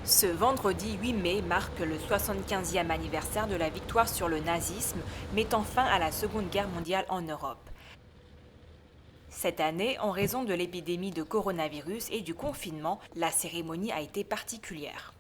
Ce vendredi 8 mai marque le 75e anniversaire de la victoire sur le nazisme, mettant fin à la Seconde Guerre mondiale en Europe. Cette année, en raison de l'épidémie de coronavirus et du confinement, la cérémonie a été particulière.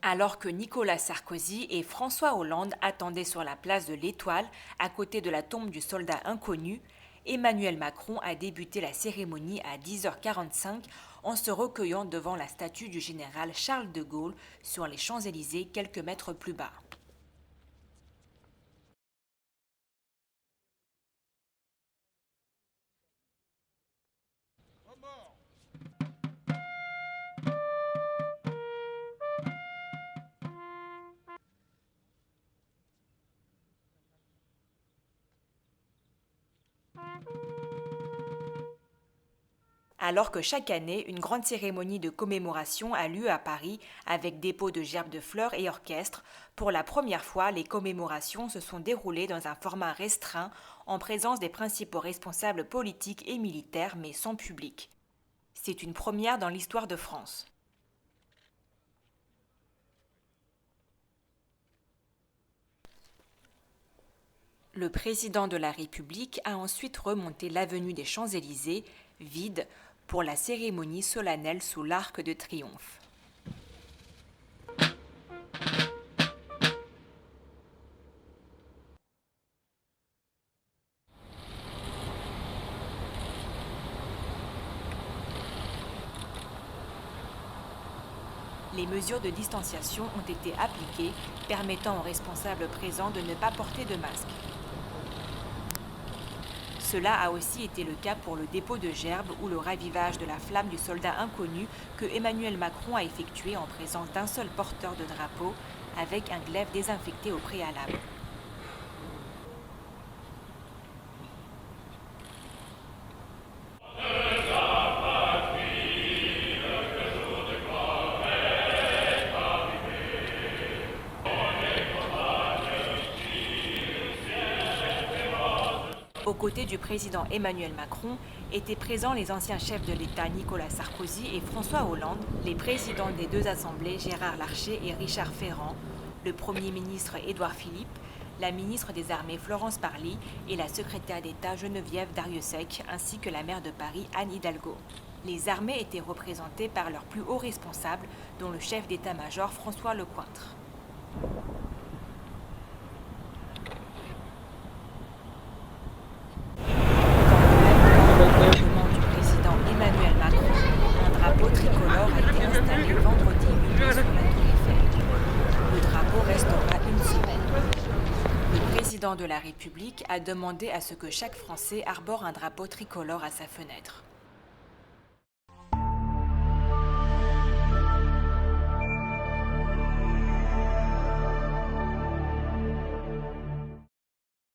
Alors que Nicolas Sarkozy et François Hollande attendaient sur la place de l'Étoile, à côté de la tombe du soldat inconnu, Emmanuel Macron a débuté la cérémonie à 10h45 en se recueillant devant la statue du général Charles de Gaulle sur les Champs-Élysées quelques mètres plus bas. Alors que chaque année, une grande cérémonie de commémoration a lieu à Paris avec dépôt de gerbes de fleurs et orchestre, pour la première fois, les commémorations se sont déroulées dans un format restreint en présence des principaux responsables politiques et militaires mais sans public. C'est une première dans l'histoire de France. Le président de la République a ensuite remonté l'avenue des Champs-Élysées, vide, pour la cérémonie solennelle sous l'Arc de Triomphe. Les mesures de distanciation ont été appliquées, permettant aux responsables présents de ne pas porter de masque. Cela a aussi été le cas pour le dépôt de gerbes ou le ravivage de la flamme du soldat inconnu que Emmanuel Macron a effectué en présence d'un seul porteur de drapeau avec un glaive désinfecté au préalable. Aux côtés du président Emmanuel Macron étaient présents les anciens chefs de l'État Nicolas Sarkozy et François Hollande, les présidents des deux assemblées Gérard Larcher et Richard Ferrand, le Premier ministre Édouard Philippe, la ministre des Armées Florence Parly et la secrétaire d'État Geneviève Darrieussecq, ainsi que la maire de Paris Anne Hidalgo. Les armées étaient représentées par leurs plus hauts responsables, dont le chef d'état-major François Lecointre. Du président Emmanuel Macron, un drapeau tricolore a été installé vendredi 8 mai sur la Tour Eiffel. Le drapeau restera une semaine. Le président de la République a demandé à ce que chaque Français arbore un drapeau tricolore à sa fenêtre.